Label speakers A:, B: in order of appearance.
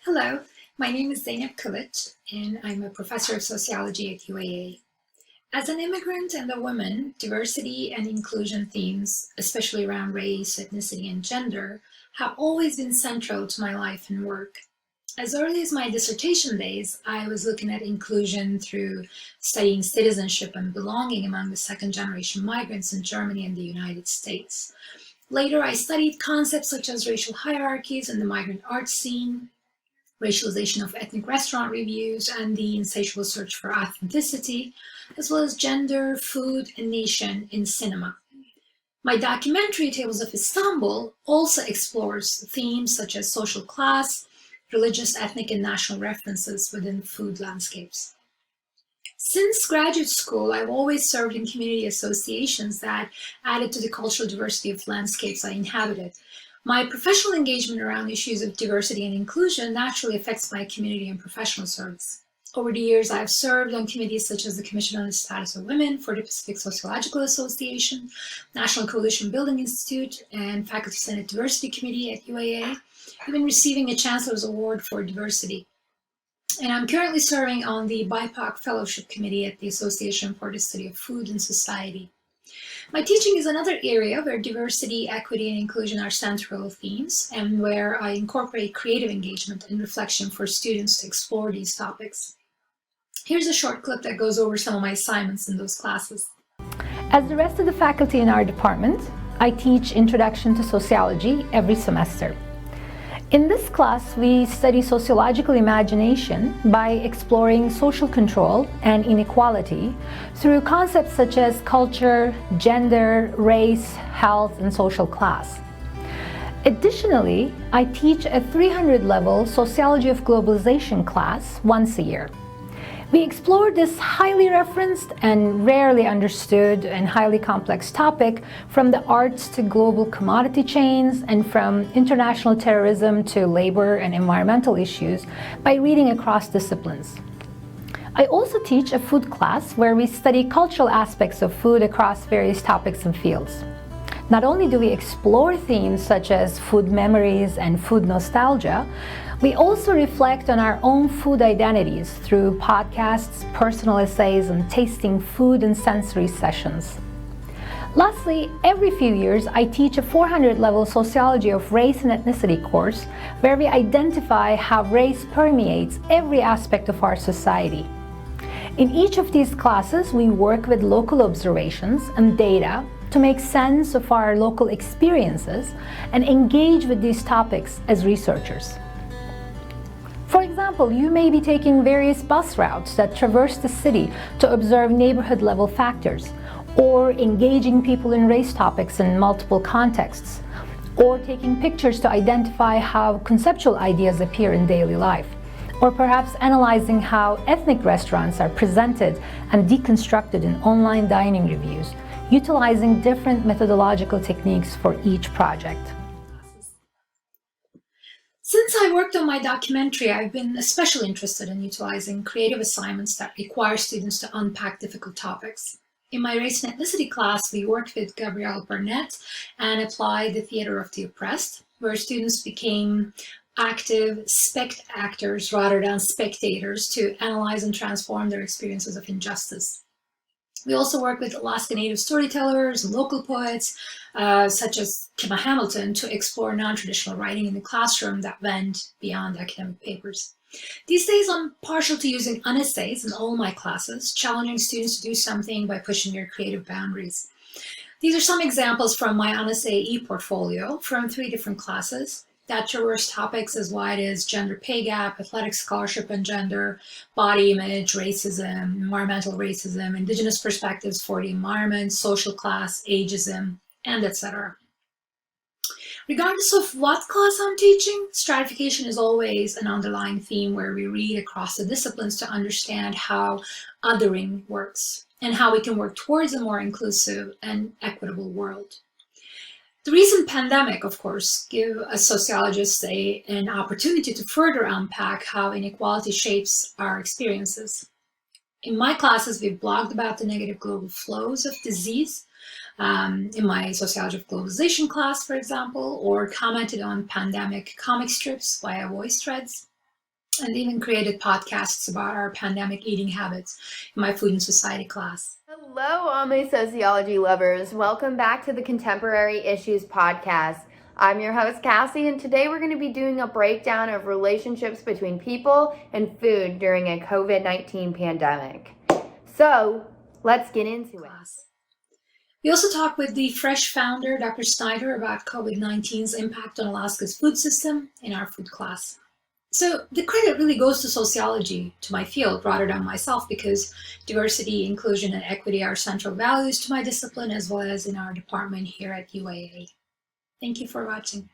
A: Hello, my name is Zeynep Kilic, and I'm a professor of sociology at UAA. As an immigrant and a woman, diversity and inclusion themes, especially around race, ethnicity, and gender, have always been central to my life and work. As early as my dissertation days, I was looking at inclusion through studying citizenship and belonging among the second generation migrants in Germany and the United States. Later, I studied concepts such as racial hierarchies in the migrant art scene, racialization of ethnic restaurant reviews, and the insatiable search for authenticity, as well as gender, food, and nation in cinema. My documentary, Tables of Istanbul, also explores themes such as social class, religious, ethnic, and national references within food landscapes. Since graduate school, I've always served in community associations that added to the cultural diversity of landscapes I inhabited. My professional engagement around issues of diversity and inclusion naturally affects my community and professional service. Over the years, I've served on committees such as the Commission on the Status of Women for the Pacific Sociological Association, National Coalition Building Institute, and Faculty Senate Diversity Committee at UAA, even receiving a Chancellor's Award for Diversity. And I'm currently serving on the BIPOC Fellowship Committee at the Association for the Study of Food and Society. My teaching is another area where diversity, equity, and inclusion are central themes, and where I incorporate creative engagement and reflection for students to explore these topics. Here's a short clip that goes over some of my assignments in those classes.
B: As the rest of the faculty in our department, I teach Introduction to Sociology every semester. In this class, we study sociological imagination by exploring social control and inequality through concepts such as culture, gender, race, health, and social class. Additionally, I teach a 300-level Sociology of Globalization class once a year. We explore this highly referenced and rarely understood and highly complex topic from the arts to global commodity chains and from international terrorism to labor and environmental issues by reading across disciplines. I also teach a food class where we study cultural aspects of food across various topics and fields. Not only do we explore themes such as food memories and food nostalgia, we also reflect on our own food identities through podcasts, personal essays, and tasting food and sensory sessions. Lastly, every few years, I teach a 400-level Sociology of Race and Ethnicity course where we identify how race permeates every aspect of our society. In each of these classes, we work with local observations and data to make sense of our local experiences and engage with these topics as researchers. For example, you may be taking various bus routes that traverse the city to observe neighborhood-level factors, or engaging people in race topics in multiple contexts, or taking pictures to identify how conceptual ideas appear in daily life, or perhaps analyzing how ethnic restaurants are presented and deconstructed in online dining reviews, utilizing different methodological techniques for each project.
A: Since I worked on my documentary, I've been especially interested in utilizing creative assignments that require students to unpack difficult topics. In my race and ethnicity class, we worked with Gabrielle Burnett and applied the theater of the oppressed, where students became active spect-actors rather than spectators to analyze and transform their experiences of injustice. We also work with Alaska Native storytellers and local poets, such as Kima Hamilton, to explore non-traditional writing in the classroom that went beyond academic papers. These days, I'm partial to using unessays in all my classes, challenging students to do something by pushing their creative boundaries. These are some examples from my unessay e-portfolio from 3 different classes that traverse topics as wide as gender pay gap, athletic scholarship and gender, body image, racism, environmental racism, indigenous perspectives for the environment, social class, ageism, and etc. Regardless of what class I'm teaching, stratification is always an underlying theme where we read across the disciplines to understand how othering works and how we can work towards a more inclusive and equitable world. The recent pandemic, of course, gave us sociologists an opportunity to further unpack how inequality shapes our experiences. In my classes, we've blogged about the negative global flows of disease, in my Sociology of Globalization class, for example, or commented on pandemic comic strips via voice threads. and even created podcasts about our pandemic eating habits in my food and society class.
C: Hello, all my sociology lovers. Welcome back to the Contemporary Issues podcast. I'm your host, Cassie, and today we're going to be doing a breakdown of relationships between people and food during a COVID-19 pandemic. So, let's get into it.
A: We also talked with the Fresh founder, Dr. Snyder, about COVID-19's impact on Alaska's food system in our food class. So the credit really goes to sociology, to my field, rather than myself, because diversity, inclusion, and equity are central values to my discipline as well as in our department here at UAA. Thank you for watching.